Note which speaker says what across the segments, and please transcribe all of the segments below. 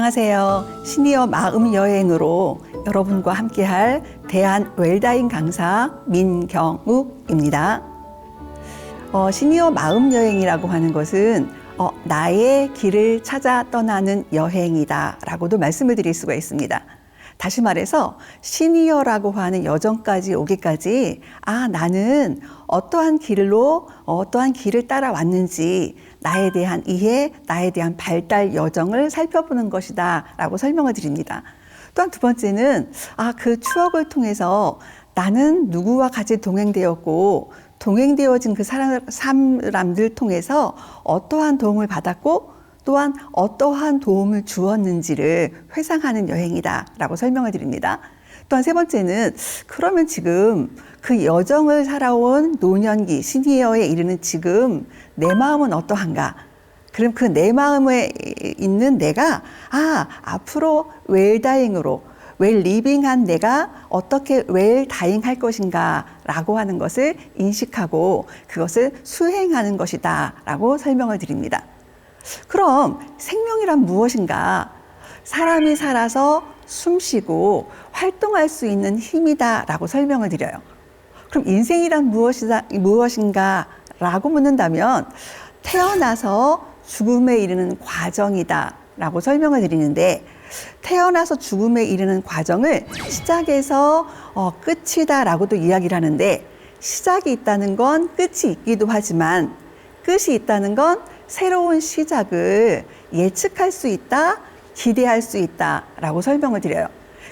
Speaker 1: 안녕하세요. 시니어 마음 여행으로 여러분과 함께할 대한 웰다잉 강사 민경욱입니다. 시니어 마음 여행이라고 하는 것은 나의 길을 찾아 떠나는 여행이다 라고도 말씀을 드릴 수가 있습니다. 다시 말해서 시니어라고 하는 여정까지 오기까지 나는 어떠한 길을 따라왔는지 나에 대한 이해, 나에 대한 발달 여정을 살펴보는 것이다 라고 설명을 드립니다. 또한 두 번째는 그 추억을 통해서 나는 누구와 같이 동행되었고 동행되어진 그 사람들 통해서 어떠한 도움을 받았고 또한 어떠한 도움을 주었는지를 회상하는 여행이다 라고 설명을 드립니다. 또한 세 번째는 그러면 지금 그 여정을 살아온 노년기 시니어에 이르는 지금 내 마음은 어떠한가? 그럼 그 내 마음에 있는 내가 앞으로 웰다잉으로 웰리빙한 내가 어떻게 웰다잉 할 것인가 라고 하는 것을 인식하고 그것을 수행하는 것이다 라고 설명을 드립니다. 그럼 생명이란 무엇인가? 사람이 살아서 숨쉬고 활동할 수 있는 힘이다 라고 설명을 드려요. 그럼 인생이란 무엇인가 라고 묻는다면 태어나서 죽음에 이르는 과정이다 라고 설명을 드리는데 태어나서 죽음에 이르는 과정을 시작에서 끝이다 라고도 이야기를 하는데 시작이 있다는 건 끝이 있기도 하지만 끝이 있다는 건 새로운 시작을 예측할 수 있다, 기대할 수 있다 라고 설명을 드려요.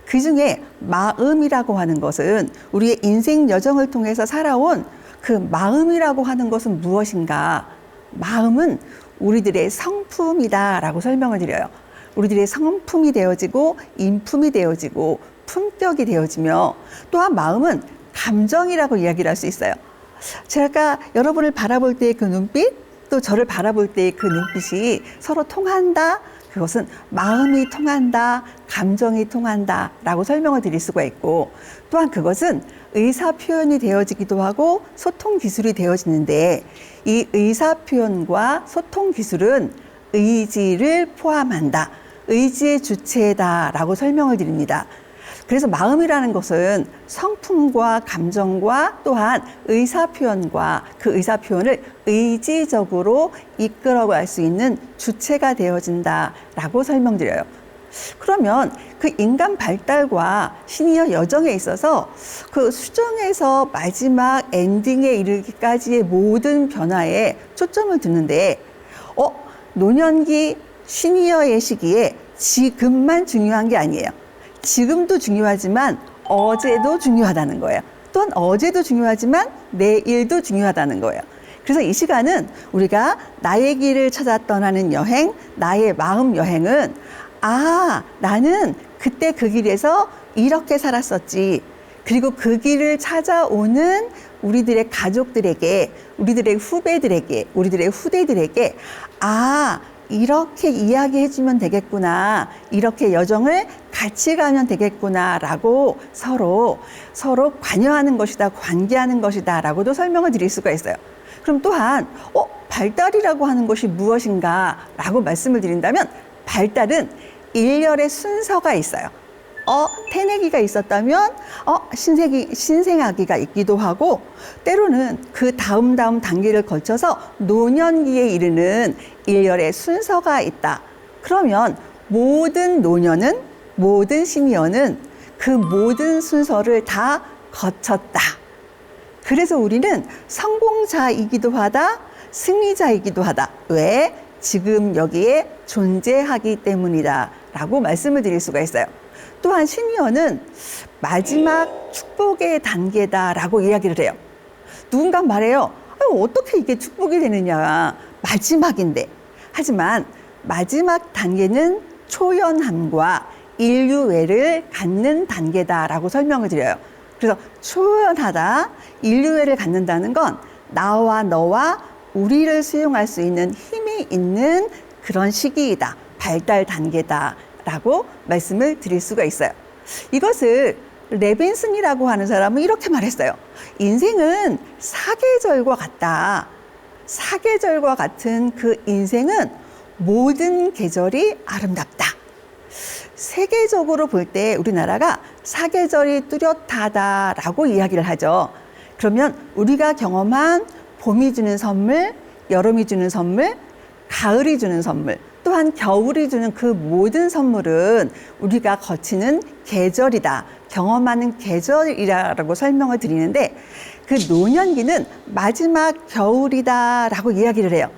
Speaker 1: 그 중에 마음이라고 하는 것은 우리의 인생 여정을 통해서 살아온 그 마음이라고 하는 것은 무엇인가? 마음은 우리들의 성품이다 라고 설명을 드려요. 우리들의 성품이 되어지고 인품이 되어지고 품격이 되어지며 또한 마음은 감정이라고 이야기를 할 수 있어요. 제가 여러분을 바라볼 때의 그 눈빛 또 저를 바라볼 때의 그 눈빛이 서로 통한다. 그것은 마음이 통한다, 감정이 통한다 라고 설명을 드릴 수가 있고 또한 그것은 의사 표현이 되어지기도 하고 소통 기술이 되어지는데 이 의사 표현과 소통 기술은 의지를 포함한다. 의지의 주체다 라고 설명을 드립니다. 그래서 마음이라는 것은 성품과 감정과 또한 의사표현과 그 의사표현을 의지적으로 이끌어갈 수 있는 주체가 되어진다 라고 설명드려요. 그러면 그 인간 발달과 시니어 여정에 있어서 그 수정에서 마지막 엔딩에 이르기까지의 모든 변화에 초점을 두는데 노년기 시니어의 시기에 지금만 중요한 게 아니에요. 지금도 중요하지만 어제도 중요하다는 거예요. 또한 어제도 중요하지만 내일도 중요하다는 거예요. 그래서 이 시간은 우리가 나의 길을 찾아 떠나는 여행, 나의 마음 여행은 나는 그때 그 길에서 이렇게 살았었지. 그리고 그 길을 찾아오는 우리들의 가족들에게, 우리들의 후배들에게, 우리들의 후대들에게 이렇게 이야기해주면 되겠구나. 이렇게 여정을 같이 가면 되겠구나. 라고 서로 관여하는 것이다. 관계하는 것이다. 라고도 설명을 드릴 수가 있어요. 그럼 또한, 발달이라고 하는 것이 무엇인가? 라고 말씀을 드린다면, 발달은 일렬의 순서가 있어요. 태내기가 있었다면 신생아기가 있기도 하고 때로는 그 다음 단계를 거쳐서 노년기에 이르는 일렬의 순서가 있다. 그러면 모든 노년은 모든 시니어는 그 모든 순서를 다 거쳤다. 그래서 우리는 성공자이기도 하다, 승리자이기도 하다. 왜? 지금 여기에 존재하기 때문이다 라고 말씀을 드릴 수가 있어요. 또한 시니어는 마지막 축복의 단계다라고 이야기를 해요. 누군가 말해요. 어떻게 이게 축복이 되느냐. 마지막인데. 하지만 마지막 단계는 초연함과 인류애를 갖는 단계다라고 설명을 드려요. 그래서 초연하다, 인류애를 갖는다는 건 나와 너와 우리를 수용할 수 있는 힘이 있는 그런 시기이다. 발달 단계다. 라고 말씀을 드릴 수가 있어요. 이것을 레빈슨이라고 하는 사람은 이렇게 말했어요. 인생은 사계절과 같다. 사계절과 같은 그 인생은 모든 계절이 아름답다. 세계적으로 볼 때 우리나라가 사계절이 뚜렷하다라고 이야기를 하죠. 그러면 우리가 경험한 봄이 주는 선물, 여름이 주는 선물, 가을이 주는 선물, 또한 겨울이 주는 그 모든 선물은 우리가 거치는 계절이다, 경험하는 계절이라고 설명을 드리는데, 그 노년기는 마지막 겨울이다라고 이야기를 해요.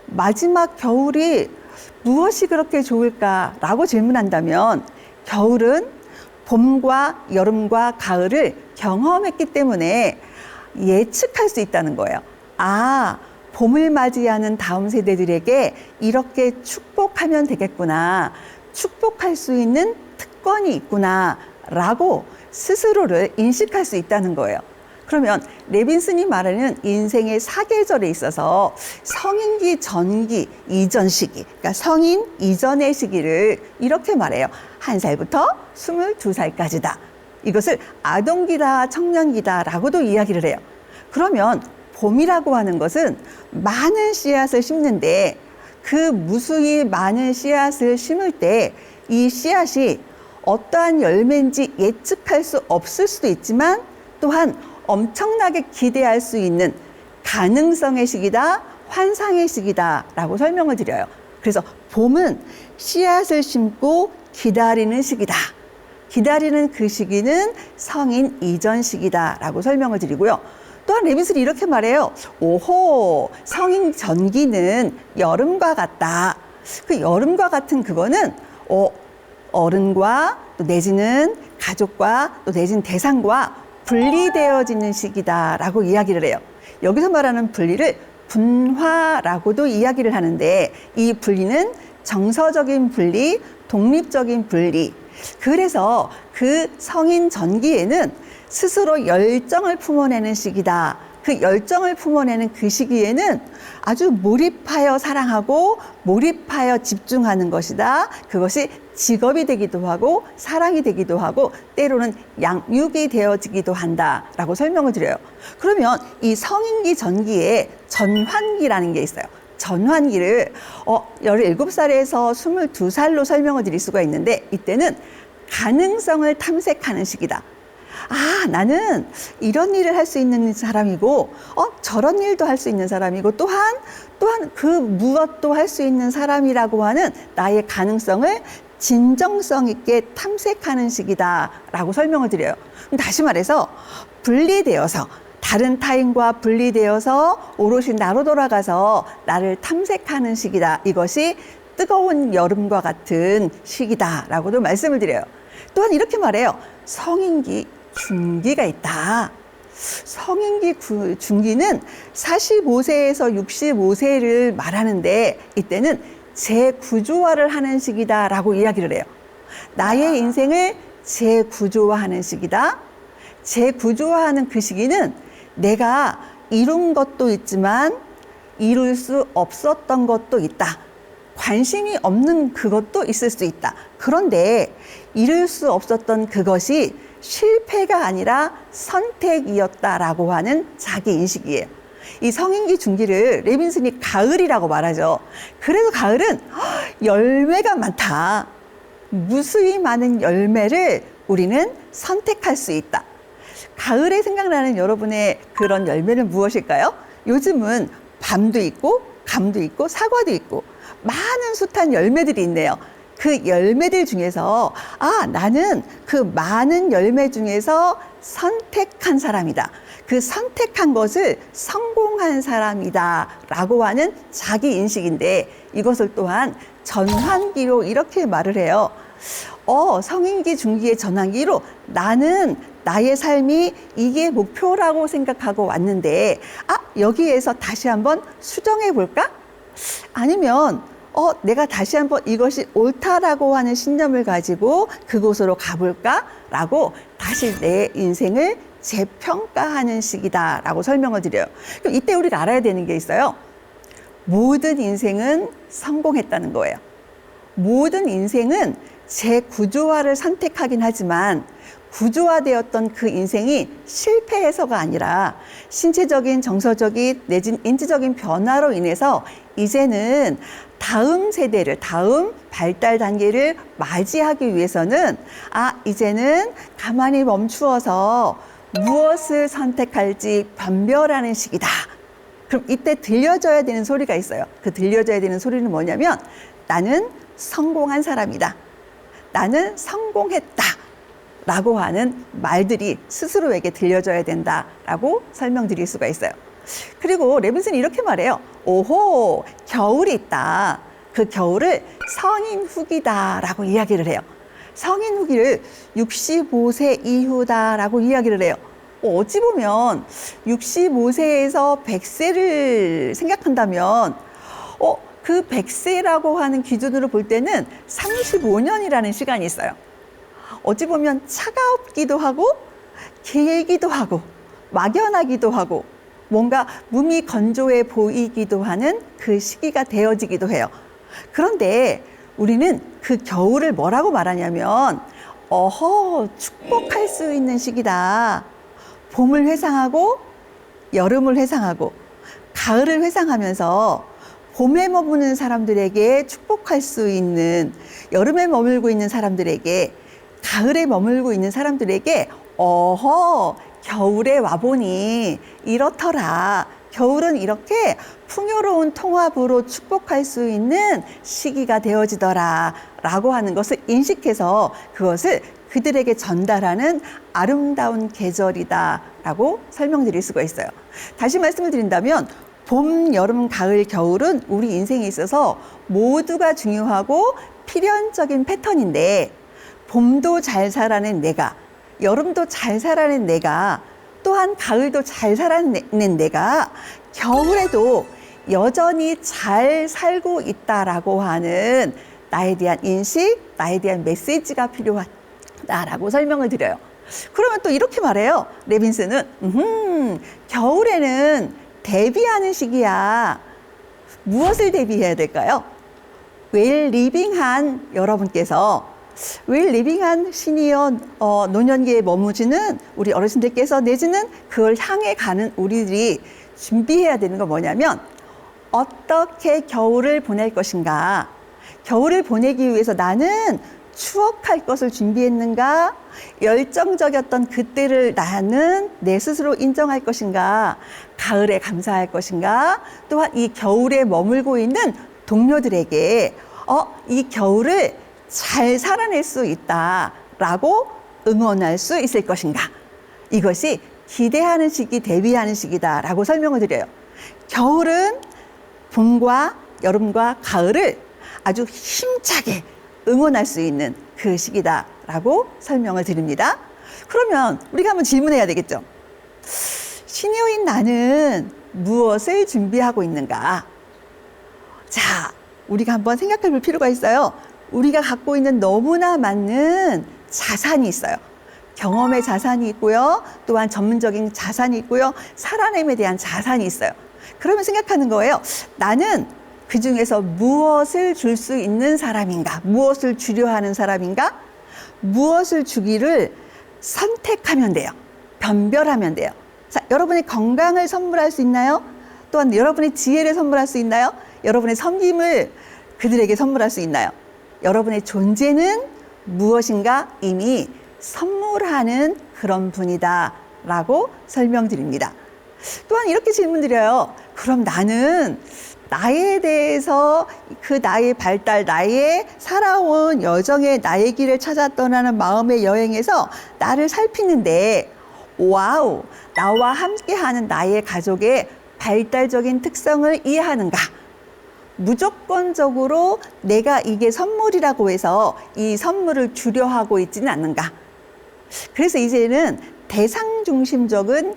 Speaker 1: 마지막 겨울이 무엇이 그렇게 좋을까라고 질문한다면, 겨울은 봄과 여름과 가을을 경험했기 때문에 예측할 수 있다는 거예요. 아, 봄을 맞이하는 다음 세대들에게 이렇게 축복하면 되겠구나, 축복할 수 있는 특권이 있구나 라고 스스로를 인식할 수 있다는 거예요. 그러면 레빈슨이 말하는 인생의 사계절에 있어서 성인기 전기 이전 시기, 그러니까 성인 이전의 시기를 이렇게 말해요. 1살부터 22살까지다. 이것을 아동기다, 청년기다 라고도 이야기를 해요. 그러면 봄이라고 하는 것은 많은 씨앗을 심는데, 그 무수히 많은 씨앗을 심을 때 이 씨앗이 어떠한 열매인지 예측할 수 없을 수도 있지만, 또한 엄청나게 기대할 수 있는 가능성의 시기다, 환상의 시기다 라고 설명을 드려요. 그래서 봄은 씨앗을 심고 기다리는 시기다. 기다리는 그 시기는 성인 이전 시기다 라고 설명을 드리고요. 또한 레빈슨이 이렇게 말해요. 오호, 성인 전기는 여름과 같다. 그 여름과 같은 그거는 어른과 또 내지는 가족과 또 내지는 대상과 분리되어지는 시기다라고 이야기를 해요. 여기서 말하는 분리를 분화라고도 이야기를 하는데, 이 분리는 정서적인 분리, 독립적인 분리. 그래서 그 성인 전기에는 스스로 열정을 품어내는 시기다. 그 열정을 품어내는 그 시기에는 아주 몰입하여 사랑하고 몰입하여 집중하는 것이다. 그것이 직업이 되기도 하고 사랑이 되기도 하고 때로는 양육이 되어지기도 한다라고 설명을 드려요. 그러면 이 성인기 전기에 전환기라는 게 있어요. 전환기를 17살에서 22살로 설명을 드릴 수가 있는데, 이때는 가능성을 탐색하는 시기다. 아, 나는 이런 일을 할 수 있는 사람이고, 저런 일도 할 수 있는 사람이고, 또한 그 무엇도 할 수 있는 사람이라고 하는 나의 가능성을 진정성 있게 탐색하는 시기다라고 설명을 드려요. 다시 말해서 분리되어서, 다른 타인과 분리되어서 오롯이 나로 돌아가서 나를 탐색하는 시기다. 이것이 뜨거운 여름과 같은 시기다라고도 말씀을 드려요. 또한 이렇게 말해요. 성인기 중기가 있다. 성인기 중기는 45세에서 65세를 말하는데, 이때는 재구조화를 하는 시기다라고 이야기를 해요. 나의 인생을 재구조화하는 시기다. 재구조화하는 그 시기는 내가 이룬 것도 있지만 이룰 수 없었던 것도 있다. 관심이 없는 그것도 있을 수 있다. 그런데 이룰 수 없었던 그것이 실패가 아니라 선택이었다라고 하는 자기 인식이에요. 이 성인기 중기를 레빈슨이 가을이라고 말하죠. 그래서 가을은 열매가 많다. 무수히 많은 열매를 우리는 선택할 수 있다. 가을에 생각나는 여러분의 그런 열매는 무엇일까요? 요즘은 밤도 있고 감도 있고 사과도 있고 많은 숱한 열매들이 있네요. 그 열매들 중에서 나는 그 많은 열매 중에서 선택한 사람이다. 그 선택한 것을 성공한 사람이다 라고 하는 자기 인식인데, 이것을 또한 전환기로 이렇게 말을 해요. 성인기 중기의 전환기로 나는 나의 삶이 이게 목표라고 생각하고 왔는데, 여기에서 다시 한번 수정해 볼까? 아니면 내가 다시 한번 이것이 옳다라고 하는 신념을 가지고 그곳으로 가볼까? 라고 다시 내 인생을 재평가하는 시기다라고 설명을 드려요. 그럼 이때 우리가 알아야 되는 게 있어요. 모든 인생은 성공했다는 거예요. 모든 인생은 재구조화를 선택하긴 하지만 구조화되었던 그 인생이 실패해서가 아니라 신체적인, 정서적인 내진 인지적인 변화로 인해서 이제는 다음 세대를, 다음 발달 단계를 맞이하기 위해서는 이제는 가만히 멈추어서 무엇을 선택할지 변별하는 시기다. 그럼 이때 들려줘야 되는 소리가 있어요. 그 들려줘야 되는 소리는 뭐냐면 나는 성공한 사람이다. 나는 성공했다. 라고 하는 말들이 스스로에게 들려줘야 된다라고 설명드릴 수가 있어요. 그리고 레빈슨이 이렇게 말해요. 오호, 겨울이 있다. 그 겨울을 성인 후기다라고 이야기를 해요. 성인 후기를 65세 이후다라고 이야기를 해요. 어찌 보면 65세에서 100세를 생각한다면 그 100세라고 하는 기준으로 볼 때는 35년이라는 시간이 있어요. 어찌 보면 차가웠기도 하고 길기도 하고 막연하기도 하고 뭔가 몸이 건조해 보이기도 하는 그 시기가 되어지기도 해요. 그런데 우리는 그 겨울을 뭐라고 말하냐면 축복할 수 있는 시기다. 봄을 회상하고 여름을 회상하고 가을을 회상하면서 봄에 머무는 사람들에게 축복할 수 있는, 여름에 머물고 있는 사람들에게, 가을에 머물고 있는 사람들에게 겨울에 와보니 이렇더라. 겨울은 이렇게 풍요로운 통합으로 축복할 수 있는 시기가 되어지더라 라고 하는 것을 인식해서 그것을 그들에게 전달하는 아름다운 계절이다 라고 설명드릴 수가 있어요. 다시 말씀을 드린다면 봄, 여름, 가을, 겨울은 우리 인생에 있어서 모두가 중요하고 필연적인 패턴인데 봄도 잘 살아낸 내가, 여름도 잘 살아낸 내가, 또한 가을도 잘 살아낸 내가 겨울에도 여전히 잘 살고 있다라고 하는 나에 대한 인식, 나에 대한 메시지가 필요하다라고 설명을 드려요. 그러면 또 이렇게 말해요. 레빈슨은 겨울에는 대비하는 시기야. 무엇을 대비해야 될까요? 웰리빙한 여러분께서, 웰리빙한 시니어 노년기에 머무시는 우리 어르신들께서 내지는 그걸 향해 가는 우리들이 준비해야 되는 건 뭐냐면 어떻게 겨울을 보낼 것인가, 겨울을 보내기 위해서 나는 추억할 것을 준비했는가, 열정적이었던 그때를 나는 내 스스로 인정할 것인가, 가을에 감사할 것인가, 또한 이 겨울에 머물고 있는 동료들에게 이 겨울을 잘 살아낼 수 있다라고 응원할 수 있을 것인가. 이것이 기대하는 시기, 대비하는 시기다라고 설명을 드려요. 겨울은 봄과 여름과 가을을 아주 힘차게 응원할 수 있는 그 시기다라고 설명을 드립니다. 그러면 우리가 한번 질문해야 되겠죠. 시니어인 나는 무엇을 준비하고 있는가? 자, 우리가 한번 생각해 볼 필요가 있어요. 우리가 갖고 있는 너무나 많은 자산이 있어요. 경험의 자산이 있고요. 또한 전문적인 자산이 있고요. 살아남에 대한 자산이 있어요. 그러면 생각하는 거예요. 나는 그 중에서 무엇을 줄 수 있는 사람인가? 무엇을 주려 하는 사람인가? 무엇을 주기를 선택하면 돼요. 변별하면 돼요. 자, 여러분의 건강을 선물할 수 있나요? 또한 여러분의 지혜를 선물할 수 있나요? 여러분의 섬김을 그들에게 선물할 수 있나요? 여러분의 존재는 무엇인가 이미 선물하는 그런 분이다 라고 설명드립니다. 또한 이렇게 질문드려요. 그럼 나는 나에 대해서 그 나의 발달, 나의 살아온 여정의 나의 길을 찾아 떠나는 마음의 여행에서 나를 살피는데 와우, 나와 함께하는 나의 가족의 발달적인 특성을 이해하는가? 무조건적으로 내가 이게 선물이라고 해서 이 선물을 주려 하고 있지는 않는가? 그래서 이제는 대상 중심적인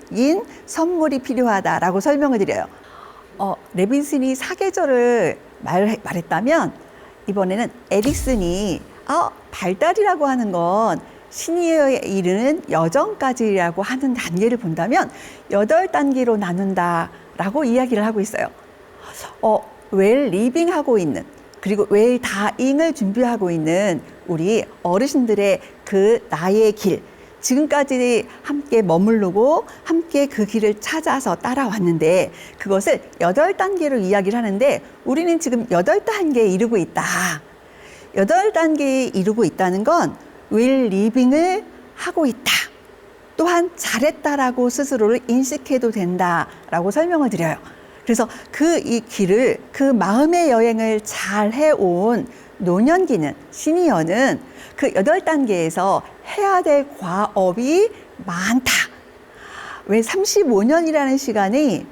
Speaker 1: 선물이 필요하다라고 설명을 드려요. 레빈슨이 사계절을 말했다면 이번에는 에릭슨이 발달이라고 하는 건 시니어에 이르는 여정까지라고 하는 단계를 본다면 8단계로 나눈다라고 이야기를 하고 있어요. 웰리빙하고 있는, 그리고 웰다잉을 준비하고 있는 우리 어르신들의 그 나의 길, 지금까지 함께 머무르고 함께 그 길을 찾아서 따라왔는데 그것을 8단계로 이야기를 하는데 우리는 지금 8단계에 이르고 있다. 8단계에 이르고 있다는 건 will living을 하고 있다. 또한 잘했다라고 스스로를 인식해도 된다라고 설명을 드려요. 그래서 이 길을, 그 마음의 여행을 잘 해온 노년기는, 시니어는 그 8단계에서 해야 될 과업이 많다. 왜 35년이라는 시간이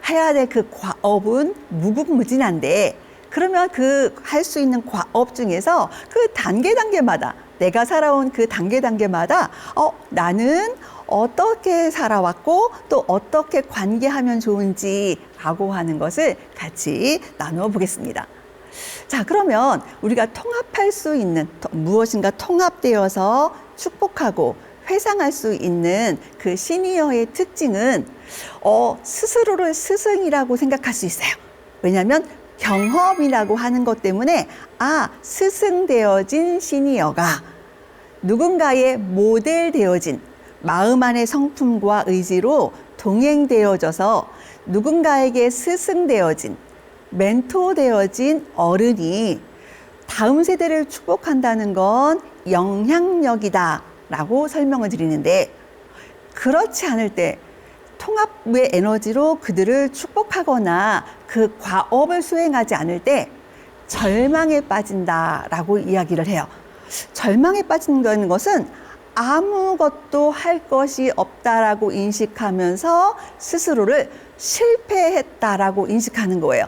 Speaker 1: 해야 될 그 과업은 무궁무진한데 그러면 그 할 수 있는 과업 중에서 그 단계마다 내가 살아온 그 단계마다 나는 어떻게 살아왔고 또 어떻게 관계하면 좋은지라고 하는 것을 같이 나누어 보겠습니다. 자, 그러면 우리가 통합할 수 있는 무엇인가 통합되어서 축복하고 회상할 수 있는 그 시니어의 특징은 스스로를 스승이라고 생각할 수 있어요. 왜냐하면 경험이라고 하는 것 때문에 스승되어진 시니어가 누군가의 모델 되어진 마음 안의 성품과 의지로 동행되어져서 누군가에게 스승되어진 멘토되어진 어른이 다음 세대를 축복한다는 건 영향력이다 라고 설명을 드리는데 그렇지 않을 때 통합의 에너지로 그들을 축복하거나 그 과업을 수행하지 않을 때 절망에 빠진다라고 이야기를 해요. 절망에 빠진다는 것은 아무것도 할 것이 없다라고 인식하면서 스스로를 실패했다라고 인식하는 거예요.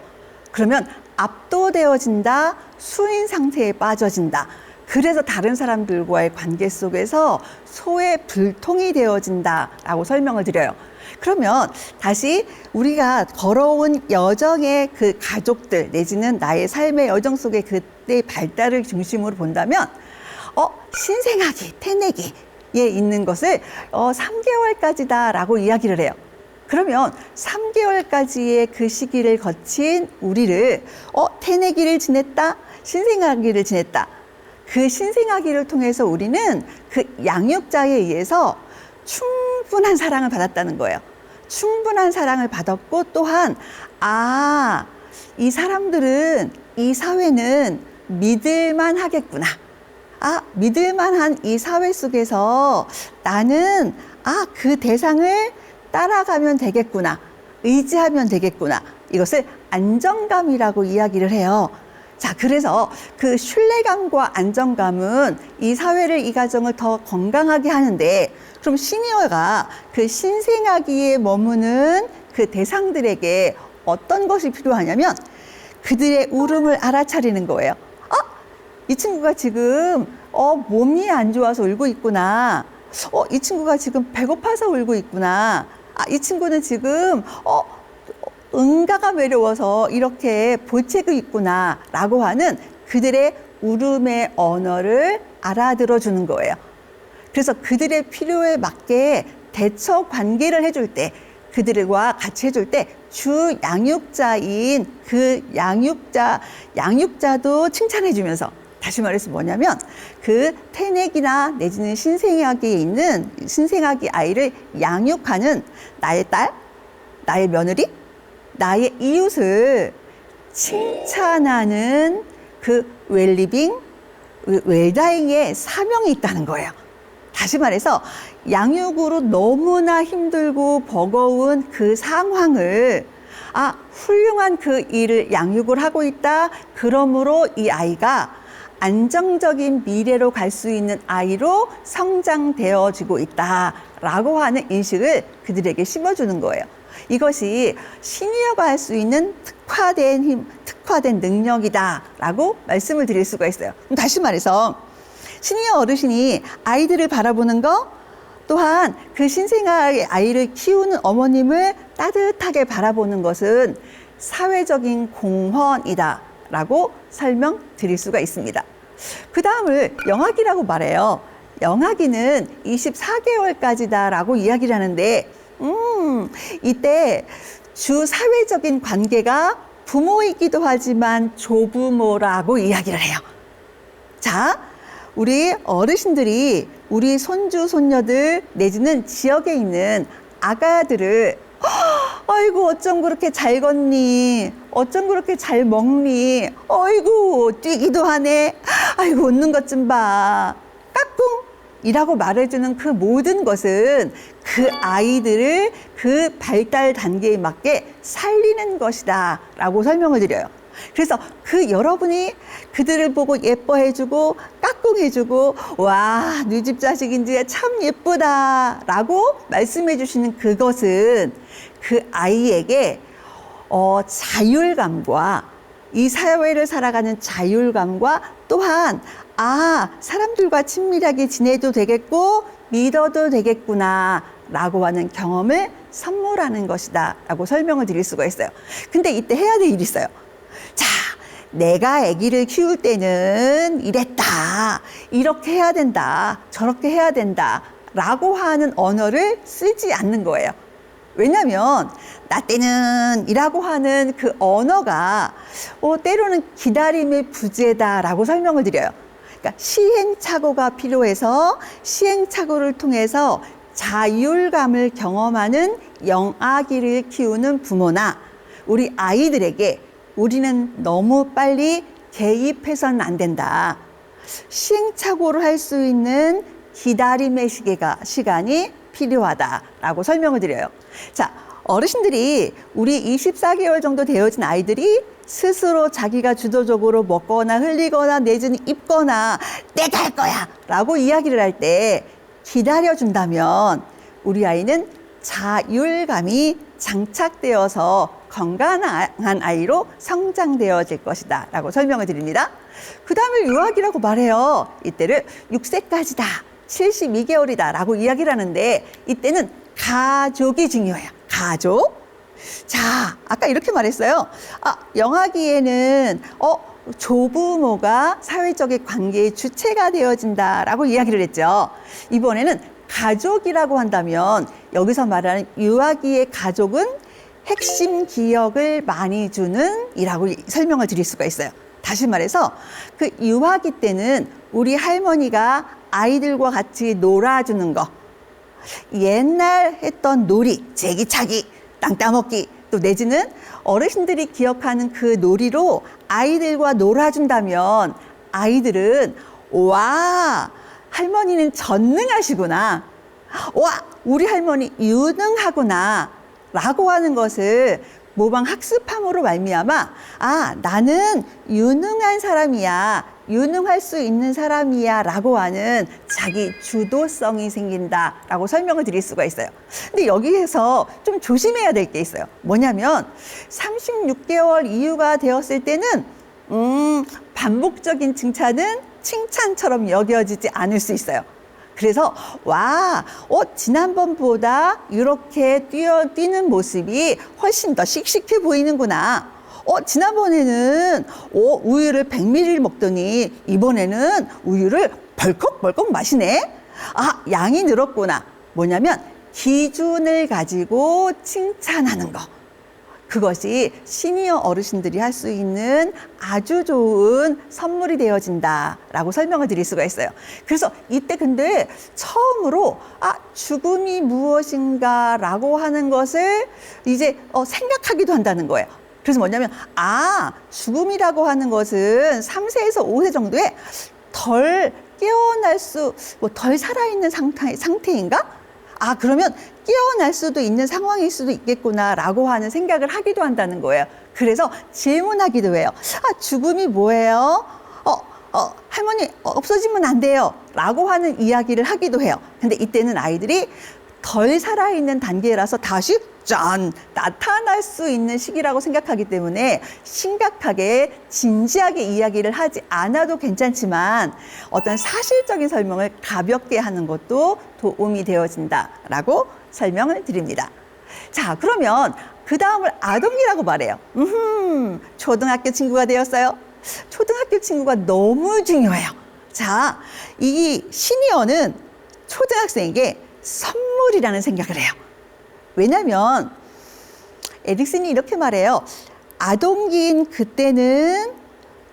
Speaker 1: 그러면 압도되어진다, 수인 상태에 빠져진다. 그래서 다른 사람들과의 관계 속에서 소의 불통이 되어진다라고 설명을 드려요. 그러면 다시 우리가 걸어온 여정의 그 가족들 내지는 나의 삶의 여정 속의 그때의 발달을 중심으로 본다면 신생아기, 태내기에 있는 것을 3개월까지다라고 이야기를 해요. 그러면 3개월까지의 그 시기를 거친 우리를 태내기를 지냈다, 신생아기를 지냈다. 그 신생아기를 통해서 우리는 그 양육자에 의해서 충분한 사랑을 받았다는 거예요. 충분한 사랑을 받았고 또한 이 사람들은, 이 사회는 믿을만 하겠구나. 믿을만한 이 사회 속에서 나는 그 대상을 따라가면 되겠구나. 의지하면 되겠구나. 이것을 안정감이라고 이야기를 해요. 자, 그래서 그 신뢰감과 안정감은 이 사회를, 이 가정을 더 건강하게 하는데 그럼 시니어가 그 신생아기에 머무는 그 대상들에게 어떤 것이 필요하냐면 그들의 울음을 알아차리는 거예요. 이 친구가 지금 몸이 안 좋아서 울고 있구나. 이 친구가 지금 배고파서 울고 있구나. 이 친구는 지금 응가가 외로워서 이렇게 보채고 있구나 라고 하는 그들의 울음의 언어를 알아들어 주는 거예요. 그래서 그들의 필요에 맞게 대처 관계를 해줄 때, 그들과 같이 해줄 때 주 양육자인 그 양육자도 칭찬해 주면서, 다시 말해서 뭐냐면 그 태내기나 내지는 신생아기에 있는 신생아기 아이를 양육하는 나의 딸, 나의 며느리, 나의 이웃을 칭찬하는 그 웰리빙, 웰다잉의 사명이 있다는 거예요. 다시 말해서 양육으로 너무나 힘들고 버거운 그 상황을 훌륭한 그 일을 양육을 하고 있다. 그러므로 이 아이가 안정적인 미래로 갈 수 있는 아이로 성장되어지고 있다라고 하는 인식을 그들에게 심어주는 거예요. 이것이 시니어가 할 수 있는 특화된 능력이다라고 말씀을 드릴 수가 있어요. 그럼 다시 말해서 시니어 어르신이 아이들을 바라보는 거, 또한 그 신생아의 아이를 키우는 어머님을 따뜻하게 바라보는 것은 사회적인 공헌이다라고 설명드릴 수가 있습니다. 그 다음을 영아기라고 말해요. 영아기는 24개월까지다라고 이야기를 하는데 이때 주 사회적인 관계가 부모이기도 하지만 조부모라고 이야기를 해요. 자, 우리 어르신들이 우리 손주, 손녀들 내지는 지역에 있는 아가들을 아이고 어쩜 그렇게 잘 걷니? 어쩜 그렇게 잘 먹니? 아이고 뛰기도 하네. 아이고 웃는 것 좀 봐. 까꿍! 이라고 말해주는 그 모든 것은 그 아이들을 그 발달 단계에 맞게 살리는 것이다 라고 설명을 드려요. 그래서 그 여러분이 그들을 보고 예뻐해주고 까꿍해주고 와, 네 집 자식인지 참 예쁘다 라고 말씀해 주시는 그것은 그 아이에게 자율감과 이 사회를 살아가는 자율감과 또한 사람들과 친밀하게 지내도 되겠고 믿어도 되겠구나 라고 하는 경험을 선물하는 것이다 라고 설명을 드릴 수가 있어요. 근데 이때 해야 될 일이 있어요. 자, 내가 아기를 키울 때는 이랬다, 이렇게 해야 된다, 저렇게 해야 된다 라고 하는 언어를 쓰지 않는 거예요. 왜냐하면 나 때는 이라고 하는 그 언어가 때로는 기다림의 부재다라고 설명을 드려요. 그러니까 시행착오가 필요해서 시행착오를 통해서 자율감을 경험하는 영아기를 키우는 부모나 우리 아이들에게 우리는 너무 빨리 개입해서는 안 된다. 시행착오를 할 수 있는 기다림의 시간이 필요하다라고 설명을 드려요. 자, 어르신들이 우리 24개월 정도 되어진 아이들이 스스로 자기가 주도적으로 먹거나 흘리거나 내지는 입거나 내가 할 거야 라고 이야기를 할 때 기다려준다면 우리 아이는 자율감이 장착되어서 건강한 아이로 성장되어질 것이다 라고 설명을 드립니다. 그 다음에 유아기라고 말해요. 이때를 6세까지다, 72개월이다 라고 이야기를 하는데 이때는 가족이 중요해요. 가족. 자, 아까 이렇게 말했어요. 영아기에는 조부모가 사회적인 관계의 주체가 되어진다라고 이야기를 했죠. 이번에는 가족이라고 한다면 여기서 말하는 유아기의 가족은 핵심 기억을 많이 주는 이라고 설명을 드릴 수가 있어요. 다시 말해서 그 유아기 때는 우리 할머니가 아이들과 같이 놀아주는 거, 옛날 했던 놀이, 제기차기, 땅 따먹기, 또 내지는 어르신들이 기억하는 그 놀이로 아이들과 놀아준다면 아이들은 와, 할머니는 전능하시구나, 와, 우리 할머니 유능하구나 라고 하는 것을 모방 학습함으로 말미암아 나는 유능한 사람이야, 유능할 수 있는 사람이야 라고 하는 자기 주도성이 생긴다 라고 설명을 드릴 수가 있어요. 근데 여기에서 좀 조심해야 될 게 있어요. 뭐냐면 36개월 이후가 되었을 때는 반복적인 칭찬은 칭찬처럼 여겨지지 않을 수 있어요. 그래서 지난번보다 이렇게 뛰는 모습이 훨씬 더 씩씩해 보이는구나. 지난번에는 우유를 100ml 먹더니 이번에는 우유를 벌컥벌컥 마시네. 양이 늘었구나. 뭐냐면 기준을 가지고 칭찬하는 거. 그것이 시니어 어르신들이 할 수 있는 아주 좋은 선물이 되어진다라고 설명을 드릴 수가 있어요. 그래서 이때 근데 처음으로 죽음이 무엇인가라고 하는 것을 이제 생각하기도 한다는 거예요. 그래서 뭐냐면 죽음이라고 하는 것은 3세에서 5세 정도에 덜 깨어날 덜 살아있는 상태인가? 그러면 깨어날 수도 있는 상황일 수도 있겠구나라고 하는 생각을 하기도 한다는 거예요. 그래서 질문하기도 해요. 죽음이 뭐예요? 할머니 없어지면 안 돼요 라고 하는 이야기를 하기도 해요. 근데 이때는 아이들이 덜 살아있는 단계라서 다시 나타날 수 있는 시기라고 생각하기 때문에 심각하게 진지하게 이야기를 하지 않아도 괜찮지만 어떤 사실적인 설명을 가볍게 하는 것도 도움이 되어진다라고 설명을 드립니다. 자, 그러면 그 다음을 아동기라고 말해요. 초등학교 친구가 되었어요. 초등학교 친구가 너무 중요해요. 자, 이 시니어는 초등학생에게 선물이라는 생각을 해요. 왜냐면 에릭슨이 이렇게 말해요. 아동기인 그때는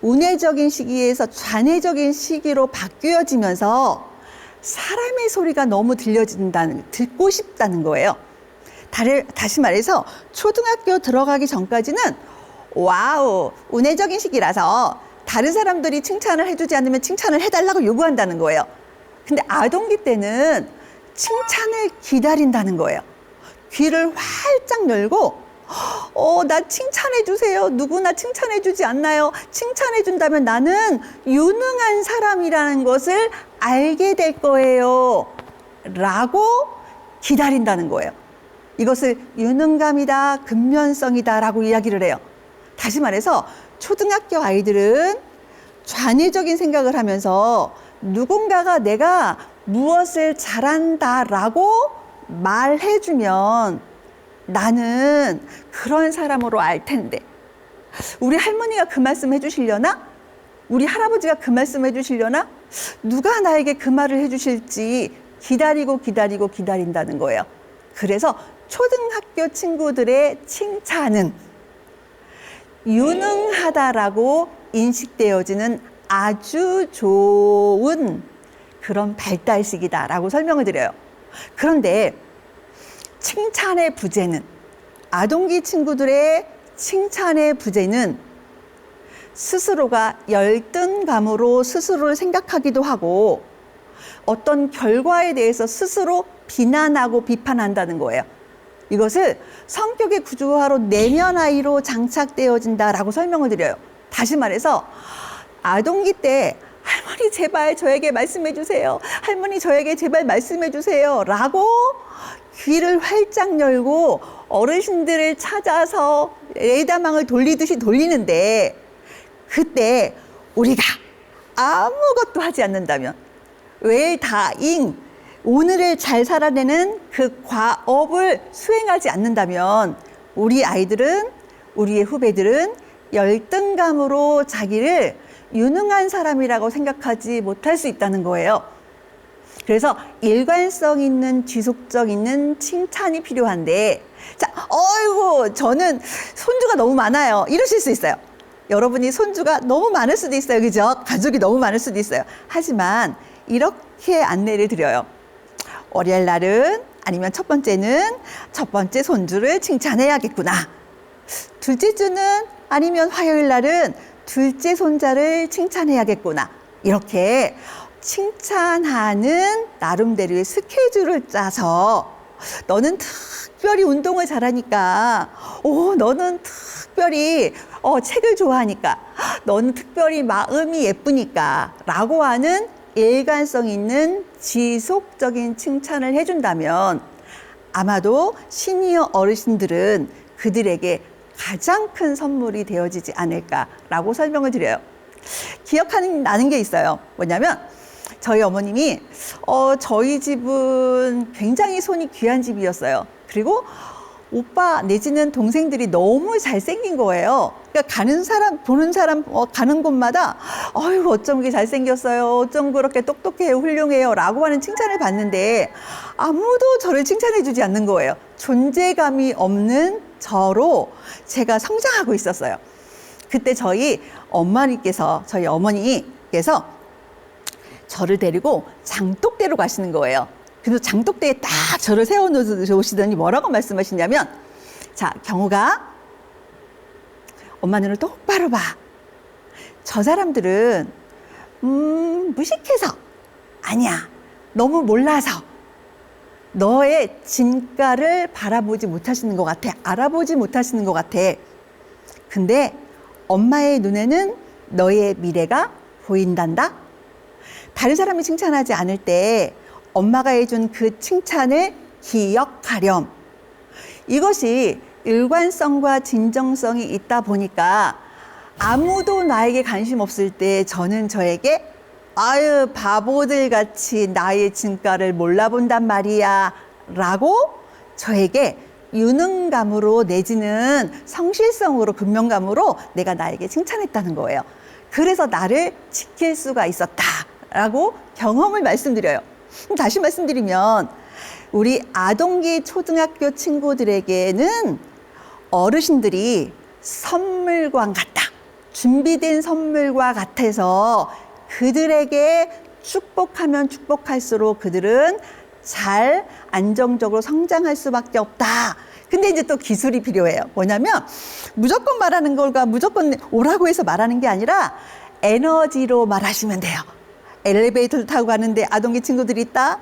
Speaker 1: 운해적인 시기에서 좌뇌적인 시기로 바뀌어지면서 사람의 소리가 너무 듣고 싶다는 거예요. 다시 말해서 초등학교 들어가기 전까지는 와우, 운해적인 시기라서 다른 사람들이 칭찬을 해주지 않으면 칭찬을 해달라고 요구한다는 거예요. 근데 아동기 때는 칭찬을 기다린다는 거예요. 귀를 활짝 열고 나 칭찬해 주세요. 누구나 칭찬해 주지 않나요? 칭찬해 준다면 나는 유능한 사람이라는 것을 알게 될 거예요. 라고 기다린다는 거예요. 이것을 유능감이다, 근면성이다 라고 이야기를 해요. 다시 말해서 초등학교 아이들은 좌뇌적인 생각을 하면서 누군가가 내가 무엇을 잘한다 라고 말해주면 나는 그런 사람으로 알 텐데, 우리 할머니가 그 말씀 해주시려나? 우리 할아버지가 그 말씀 해주시려나? 누가 나에게 그 말을 해주실지 기다린다는 거예요. 그래서 초등학교 친구들의 칭찬은 유능하다라고 인식되어지는 아주 좋은 그런 발달 시기다라고 설명을 드려요. 그런데 칭찬의 부재는, 아동기 친구들의 칭찬의 부재는 스스로가 열등감으로 스스로를 생각하기도 하고 어떤 결과에 대해서 스스로 비난하고 비판한다는 거예요. 이것을 성격의 구조화로 내면 아이로 장착되어진다라고 설명을 드려요. 다시 말해서 아동기 때 할머니 제발 저에게 말씀해 주세요. 할머니 저에게 제발 말씀해 주세요. 라고 귀를 활짝 열고 어르신들을 찾아서 레이더망을 돌리듯이 돌리는데, 그때 우리가 아무것도 하지 않는다면, 웰다잉, 오늘을 잘 살아내는 그 과업을 수행하지 않는다면 우리 아이들은, 우리의 후배들은 열등감으로 자기를 유능한 사람이라고 생각하지 못할 수 있다는 거예요. 그래서 일관성 있는, 지속적 있는 칭찬이 필요한데, 자, 어이구, 저는 손주가 너무 많아요. 이러실 수 있어요. 여러분이 손주가 너무 많을 수도 있어요. 그죠? 가족이 너무 많을 수도 있어요. 하지만 이렇게 안내를 드려요. 월요일 날은, 아니면 첫 번째는 첫 번째 손주를 칭찬해야겠구나. 둘째 주는, 아니면 화요일 날은 둘째 손자를 칭찬해야겠구나. 이렇게 칭찬하는 나름대로의 스케줄을 짜서, 너는 특별히 운동을 잘하니까, 너는 특별히 책을 좋아하니까, 너는 특별히 마음이 예쁘니까 라고 하는 일관성 있는 지속적인 칭찬을 해준다면 아마도 시니어 어르신들은 그들에게 가장 큰 선물이 되어지지 않을까라고 설명을 드려요. 기억나는 게 있어요. 뭐냐면 저희 어머님이 저희 집은 굉장히 손이 귀한 집이었어요. 그리고 오빠 내지는 동생들이 너무 잘생긴 거예요. 그러니까 가는 사람, 보는 사람, 가는 곳마다 어휴 어쩜 그렇게 잘생겼어요. 어쩜 그렇게 똑똑해요, 훌륭해요 라고 하는 칭찬을 받는데 아무도 저를 칭찬해 주지 않는 거예요. 존재감이 없는 저로 제가 성장하고 있었어요. 그때 저희 어머니께서 저를 데리고 장독대로 가시는 거예요. 그래서 장독대에 딱 저를 세워놓으시더니 뭐라고 말씀하시냐면, 자, 경우가 엄마 눈을 똑바로 봐. 저 사람들은 무식해서 아니야, 너무 몰라서 너의 진가를 바라보지 못하시는 것 같아. 알아보지 못하시는 것 같아. 근데 엄마의 눈에는 너의 미래가 보인단다. 다른 사람이 칭찬하지 않을 때 엄마가 해준 그 칭찬을 기억하렴. 이것이 일관성과 진정성이 있다 보니까 아무도 나에게 관심 없을 때 저는 저에게 아유 바보들 같이 나의 진가를 몰라본단 말이야 라고 저에게 유능감으로 내지는 성실성으로, 근면감으로 내가 나에게 칭찬했다는 거예요. 그래서 나를 지킬 수가 있었다라고 경험을 말씀드려요. 다시 말씀드리면 우리 아동기 초등학교 친구들에게는 어르신들이 선물관 같다, 준비된 선물과 같아서 그들에게 축복하면 축복할수록 그들은 잘 안정적으로 성장할 수밖에 없다. 근데 이제 또 기술이 필요해요. 뭐냐면 무조건 말하는 걸과 무조건 오라고 해서 말하는 게 아니라 에너지로 말하시면 돼요. 엘리베이터를 타고 가는데 아동기 친구들이 있다?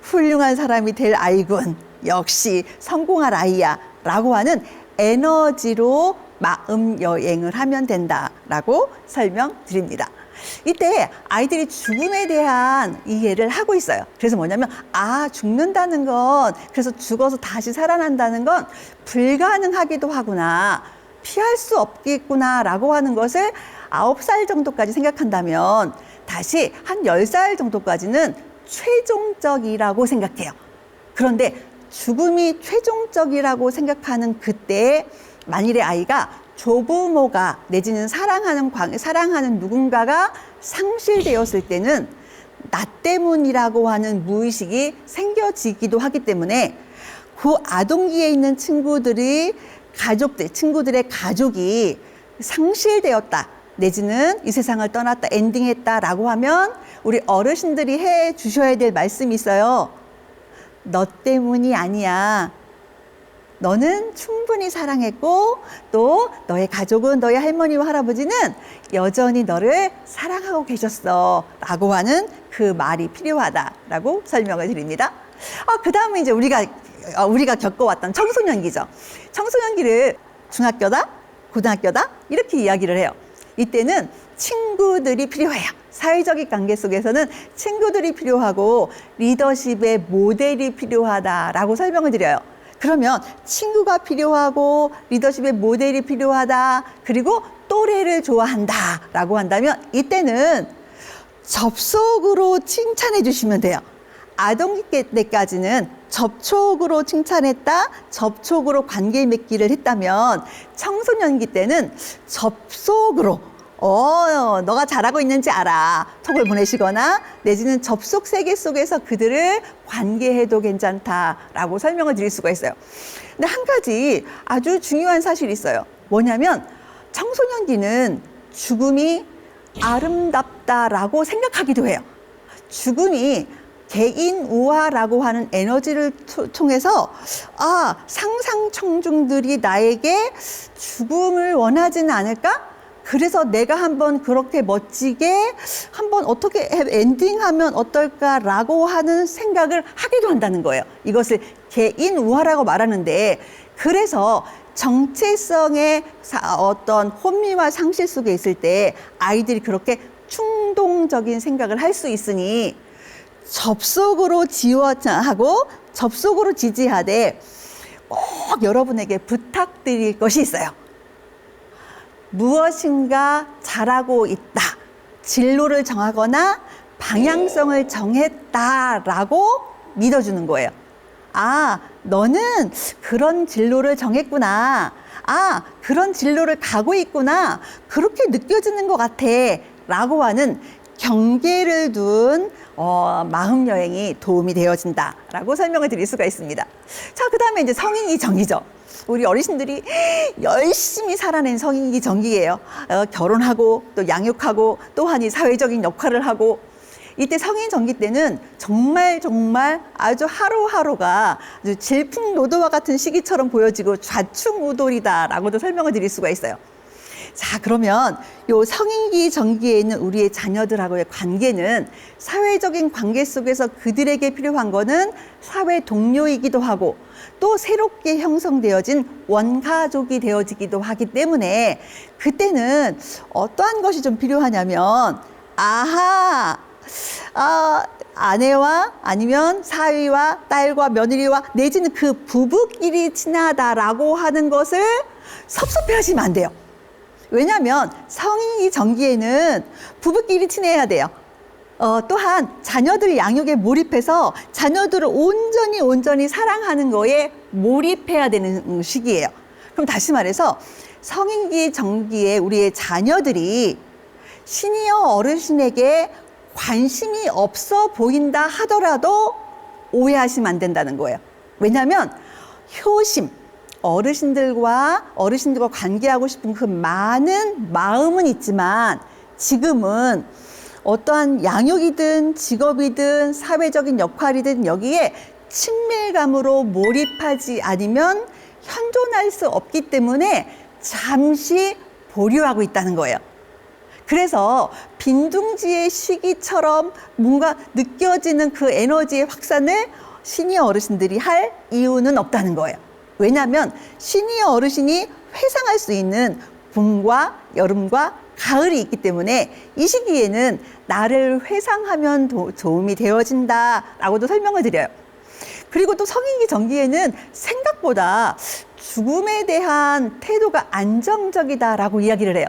Speaker 1: 훌륭한 사람이 될 아이군. 역시 성공할 아이야. 라고 하는 에너지로 마음 여행을 하면 된다라고 설명드립니다. 이때 아이들이 죽음에 대한 이해를 하고 있어요. 그래서 뭐냐면 죽는다는 건, 그래서 죽어서 다시 살아난다는 건 불가능하기도 하구나, 피할 수 없겠구나 라고 하는 것을 9살 정도까지 생각한다면 다시 한 10살 정도까지는 최종적이라고 생각해요. 그런데 죽음이 최종적이라고 생각하는 그때 만일에 아이가 조부모가 내지는 사랑하는 누군가가 상실되었을 때는 나 때문이라고 하는 무의식이 생겨지기도 하기 때문에 그 아동기에 있는 친구들의 가족이 상실되었다 내지는 이 세상을 떠났다, 엔딩했다라고 하면 우리 어르신들이 해 주셔야 될 말씀이 있어요. 너 때문이 아니야. 너는 충분히 사랑했고 또 너의 가족은, 너의 할머니와 할아버지는 여전히 너를 사랑하고 계셨어 라고 하는 그 말이 필요하다라고 설명을 드립니다. 그 다음에 이제 우리가 겪어왔던 청소년기죠. 청소년기를 중학교다, 고등학교다 이렇게 이야기를 해요. 이때는 친구들이 필요해요. 사회적인 관계 속에서는 친구들이 필요하고 리더십의 모델이 필요하다라고 설명을 드려요. 그러면 친구가 필요하고 리더십의 모델이 필요하다, 그리고 또래를 좋아한다라고 한다면 이때는 접속으로 칭찬해 주시면 돼요. 아동기 때까지는 접촉으로 칭찬했다, 접촉으로 관계 맺기를 했다면 청소년기 때는 접속으로 너가 잘하고 있는지 알아, 톡을 보내시거나 내지는 접속 세계 속에서 그들을 관계해도 괜찮다라고 설명을 드릴 수가 있어요. 근데 한 가지 아주 중요한 사실이 있어요. 뭐냐면 청소년기는 죽음이 아름답다라고 생각하기도 해요. 죽음이 개인 우화라고 하는 에너지를 통해서 상상청중들이 나에게 죽음을 원하지는 않을까? 그래서 내가 한번 그렇게 멋지게 한번 어떻게 엔딩하면 어떨까라고 하는 생각을 하기도 한다는 거예요. 이것을 개인 우화라고 말하는데, 그래서 정체성의 어떤 혼미와 상실 속에 있을 때 아이들이 그렇게 충동적인 생각을 할 수 있으니 접속으로 지원하고 접속으로 지지하되 꼭 여러분에게 부탁드릴 것이 있어요. 무엇인가 잘하고 있다, 진로를 정하거나 방향성을 정했다라고 믿어주는 거예요. 너는 그런 진로를 정했구나, 그런 진로를 가고 있구나, 그렇게 느껴지는 것 같아 라고 하는 경계를 둔 마음 여행이 도움이 되어진다라고 설명을 드릴 수가 있습니다. 자, 그 다음에 이제 성인기 정기죠. 우리 어르신들이 열심히 살아낸 성인기 정기예요. 결혼하고 또 양육하고 또한 이 사회적인 역할을 하고, 이때 성인 정기 때는 정말 아주 하루하루가 아주 질풍노도와 같은 시기처럼 보여지고 좌충우돌이다라고도 설명을 드릴 수가 있어요. 자, 그러면 요 성인기 정기에 있는 우리의 자녀들하고의 관계는 사회적인 관계 속에서 그들에게 필요한 거는 사회 동료이기도 하고 또 새롭게 형성되어진 원가족이 되어지기도 하기 때문에 그때는 어떠한 것이 좀 필요하냐면 아내와 아니면 사위와 딸과 며느리와 내지는 그 부부끼리 친하다라고 하는 것을 섭섭해하시면 안 돼요. 왜냐하면 성인기 정기에는 부부끼리 친해야 돼요. 또한 자녀들 양육에 몰입해서 자녀들을 온전히 사랑하는 거에 몰입해야 되는 시기예요. 그럼 다시 말해서 성인기 정기에 우리의 자녀들이 시니어 어르신에게 관심이 없어 보인다 하더라도 오해하시면 안 된다는 거예요. 왜냐하면 효심, 어르신들과 관계하고 싶은 그 많은 마음은 있지만 지금은 어떠한 양육이든 직업이든 사회적인 역할이든 여기에 친밀감으로 몰입하지 않으면 현존할 수 없기 때문에 잠시 보류하고 있다는 거예요. 그래서 빈둥지의 시기처럼 뭔가 느껴지는 그 에너지의 확산을 시니어 어르신들이 할 이유는 없다는 거예요. 왜냐하면 시니어 어르신이 회상할 수 있는 봄과 여름과 가을이 있기 때문에 이 시기에는 나를 회상하면 도움이 되어진다라고도 설명을 드려요. 그리고 또 성인기 전기에는 생각보다 죽음에 대한 태도가 안정적이다라고 이야기를 해요.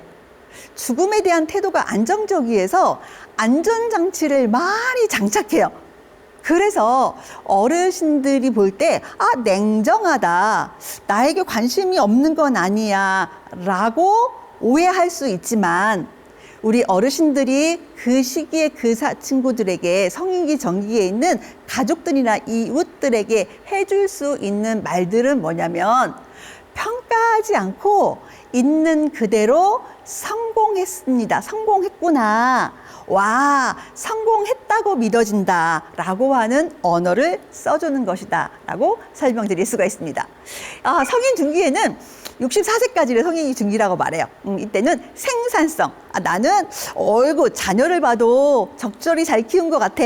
Speaker 1: 죽음에 대한 태도가 안정적이어서 안전장치를 많이 장착해요. 그래서 어르신들이 볼 때, 아, 냉정하다. 나에게 관심이 없는 건 아니야. 라고 오해할 수 있지만, 우리 어르신들이 그 시기에 그 친구들에게 성인기 전기에 있는 가족들이나 이웃들에게 해줄 수 있는 말들은 뭐냐면, 평가하지 않고 있는 그대로 성공했습니다. 성공했구나. 와, 성공했다고 믿어진다. 라고 하는 언어를 써주는 것이다. 라고 설명드릴 수가 있습니다. 성인 중기에는 64세까지를 성인이 중기라고 말해요. 이때는 생산성. 나는 자녀를 봐도 적절히 잘 키운 것 같아.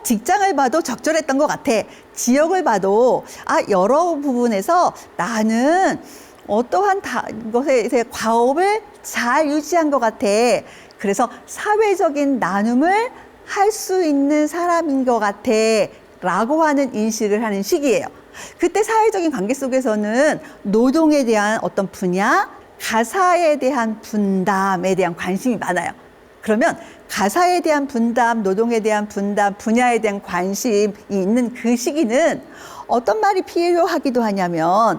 Speaker 1: 직장을 봐도 적절했던 것 같아. 지역을 봐도 여러 부분에서 나는 어떠한 것에 과업을 잘 유지한 것 같아. 그래서 사회적인 나눔을 할 수 있는 사람인 것 같아. 라고 하는 인식을 하는 시기예요. 그때 사회적인 관계 속에서는 노동에 대한 어떤 분야, 가사에 대한 분담에 대한 관심이 많아요. 그러면 가사에 대한 분담, 노동에 대한 분담, 분야에 대한 관심이 있는 그 시기는 어떤 말이 필요하기도 하냐면,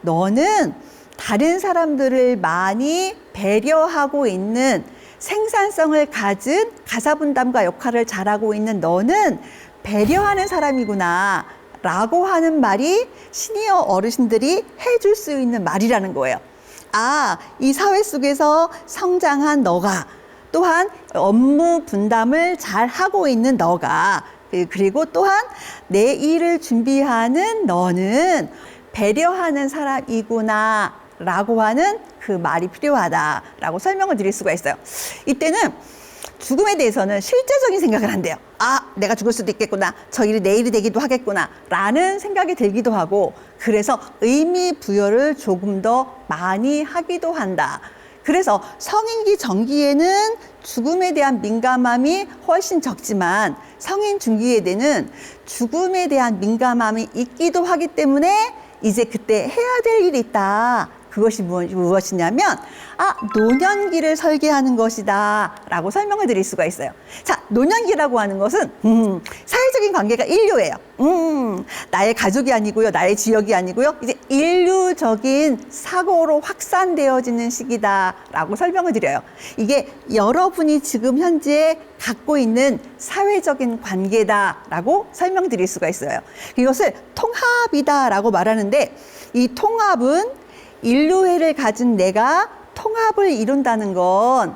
Speaker 1: 너는 다른 사람들을 많이 배려하고 있는 생산성을 가진 가사 분담과 역할을 잘하고 있는 너는 배려하는 사람이구나 라고 하는 말이 시니어 어르신들이 해줄 수 있는 말이라는 거예요. 이 사회 속에서 성장한 너가, 또한 업무 분담을 잘 하고 있는 너가, 그리고 또한 내 일을 준비하는 너는 배려하는 사람이구나 라고 하는 그 말이 필요하다라고 설명을 드릴 수가 있어요. 이때는 죽음에 대해서는 실제적인 생각을 한대요. 내가 죽을 수도 있겠구나. 저 일이 내 일이 되기도 하겠구나. 라는 생각이 들기도 하고, 그래서 의미 부여를 조금 더 많이 하기도 한다. 그래서 성인기 전기에는 죽음에 대한 민감함이 훨씬 적지만 성인 중기에는 죽음에 대한 민감함이 있기도 하기 때문에 이제 그때 해야 될 일이 있다. 그것이 무엇이냐면 노년기를 설계하는 것이다 라고 설명을 드릴 수가 있어요. 자, 노년기라고 하는 것은 사회적인 관계가 인류예요. 나의 가족이 아니고요, 나의 지역이 아니고요, 이제 인류적인 사고로 확산되어지는 시기다 라고 설명을 드려요. 이게 여러분이 지금 현재 갖고 있는 사회적인 관계다 라고 설명드릴 수가 있어요. 이것을 통합이다 라고 말하는데, 이 통합은 인류애를 가진 내가 통합을 이룬다는 건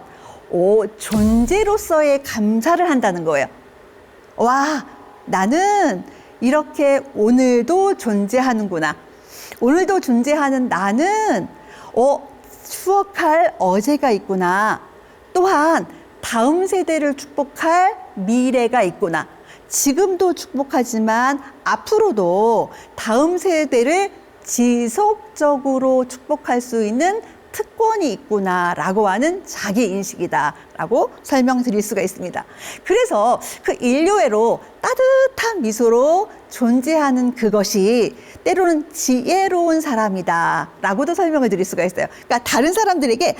Speaker 1: 존재로서의 감사를 한다는 거예요. 와, 나는 이렇게 오늘도 존재하는구나. 오늘도 존재하는 나는 추억할 어제가 있구나. 또한 다음 세대를 축복할 미래가 있구나. 지금도 축복하지만 앞으로도 다음 세대를 지속적으로 축복할 수 있는 특권이 있구나라고 하는 자기 인식이다라고 설명드릴 수가 있습니다. 그래서 그 인류애로 따뜻한 미소로 존재하는 그것이 때로는 지혜로운 사람이다라고도 설명을 드릴 수가 있어요. 그러니까 다른 사람들에게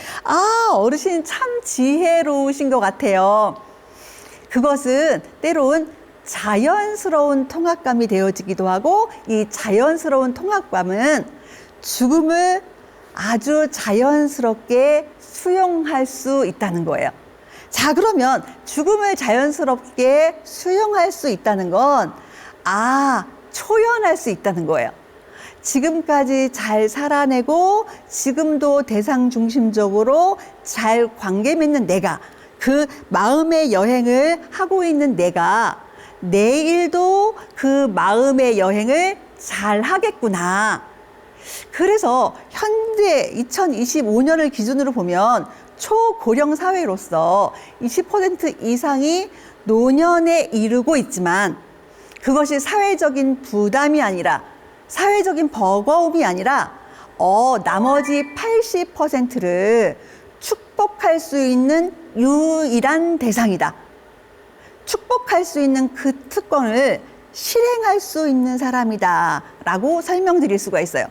Speaker 1: 어르신 참 지혜로우신 것 같아요. 그것은 때로는 자연스러운 통합감이 되어지기도 하고, 이 자연스러운 통합감은 죽음을 아주 자연스럽게 수용할 수 있다는 거예요. 자, 그러면 죽음을 자연스럽게 수용할 수 있다는 건 초연할 수 있다는 거예요. 지금까지 잘 살아내고 지금도 대상 중심적으로 잘 관계 맺는 내가, 그 마음의 여행을 하고 있는 내가 내일도 그 마음의 여행을 잘 하겠구나. 그래서 현재 2025년을 기준으로 보면 초고령 사회로서 20% 이상이 노년에 이르고 있지만 그것이 사회적인 부담이 아니라, 사회적인 버거움이 아니라 나머지 80%를 축복할 수 있는 유일한 대상이다. 축복할 수 있는 그 특권을 실행할 수 있는 사람이다 라고 설명드릴 수가 있어요.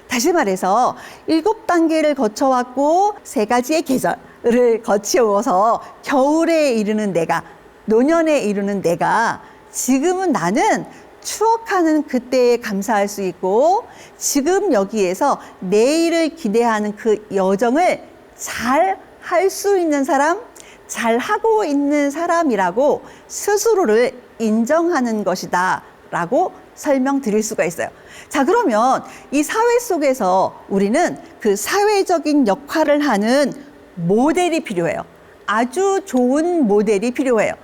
Speaker 1: 다시 말해서 7단계를 거쳐왔고 3가지의 계절을 거치어서 겨울에 이르는 내가, 노년에 이르는 내가, 지금은 나는 추억하는 그때에 감사할 수 있고 지금 여기에서 내일을 기대하는 그 여정을 잘 할 수 있는 사람, 잘 하고 있는 사람이라고 스스로를 인정하는 것이다 라고 설명드릴 수가 있어요. 자, 그러면 이 사회 속에서 우리는 그 사회적인 역할을 하는 모델이 필요해요. 아주 좋은 모델이 필요해요.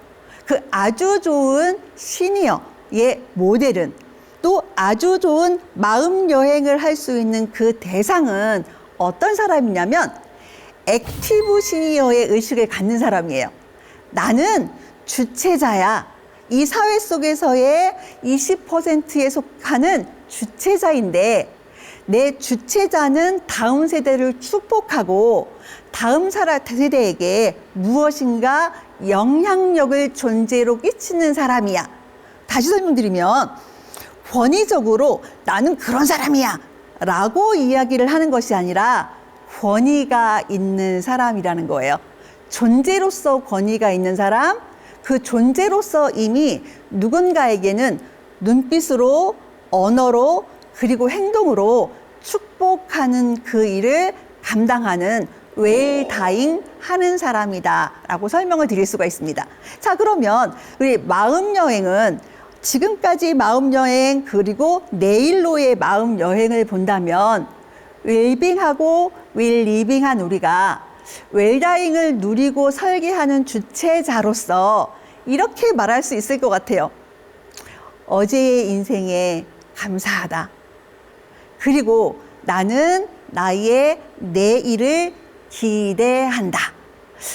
Speaker 1: 그 아주 좋은 시니어의 모델은, 또 아주 좋은 마음 여행을 할 수 있는 그 대상은 어떤 사람이냐면 액티브 시니어의 의식을 갖는 사람이에요. 나는 주체자야. 이 사회 속에서의 20%에 속하는 주체자인데 내 주체자는 다음 세대를 축복하고 다음 세대에게 무엇인가 영향력을 존재로 끼치는 사람이야. 다시 설명드리면 권위적으로 나는 그런 사람이야 라고 이야기를 하는 것이 아니라 권위가 있는 사람이라는 거예요. 존재로서 권위가 있는 사람, 그 존재로서 이미 누군가에게는 눈빛으로, 언어로, 그리고 행동으로 축복하는 그 일을 감당하는 웰다잉 하는 사람이다 라고 설명을 드릴 수가 있습니다. 자, 그러면 우리 마음여행은 지금까지 마음여행 그리고 내일로의 마음여행을 본다면 웰빙하고 웰리빙한 우리가 웰다잉을 누리고 설계하는 주체자로서 이렇게 말할 수 있을 것 같아요. 어제의 인생에 감사하다. 그리고 나는 나의 내일을 기대한다.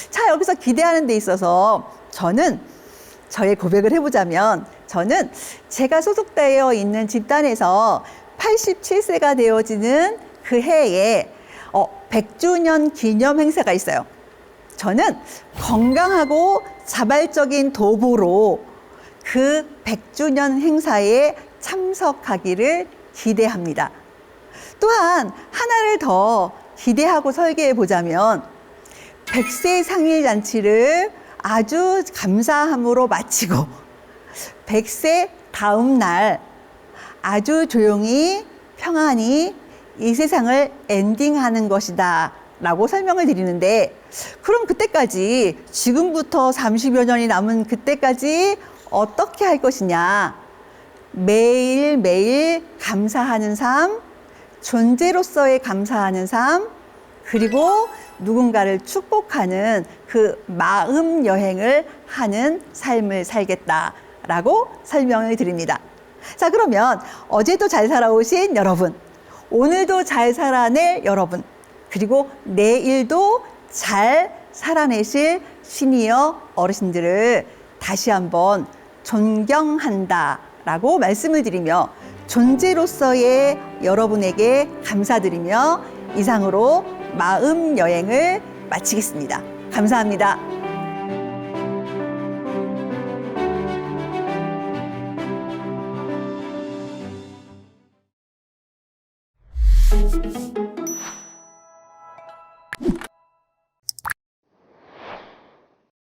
Speaker 1: 자, 여기서 기대하는 데 있어서 저는 저의 고백을 해보자면 저는 제가 소속되어 있는 집단에서 87세가 되어지는 그 해에 100주년 기념 행사가 있어요. 저는 건강하고 자발적인 도보로 그 100주년 행사에 참석하기를 기대합니다. 또한 하나를 더 기대하고 설계해 보자면 100세 상일 잔치를 아주 감사함으로 마치고 100세 다음 날 아주 조용히 평안히 이 세상을 엔딩하는 것이다 라고 설명을 드리는데, 그럼 그때까지, 지금부터 30여 년이 남은 그때까지 어떻게 할 것이냐. 매일매일 감사하는 삶, 존재로서의 감사하는 삶, 그리고 누군가를 축복하는 그 마음 여행을 하는 삶을 살겠다라고 설명을 드립니다. 자, 그러면 어제도 잘 살아오신 여러분, 오늘도 잘 살아낼 여러분, 그리고 내일도 잘 살아내실 시니어 어르신들을 다시 한번 존경한다라고 말씀을 드리며 존재로서의 여러분에게 감사드리며 이상으로 마음 여행을 마치겠습니다. 감사합니다.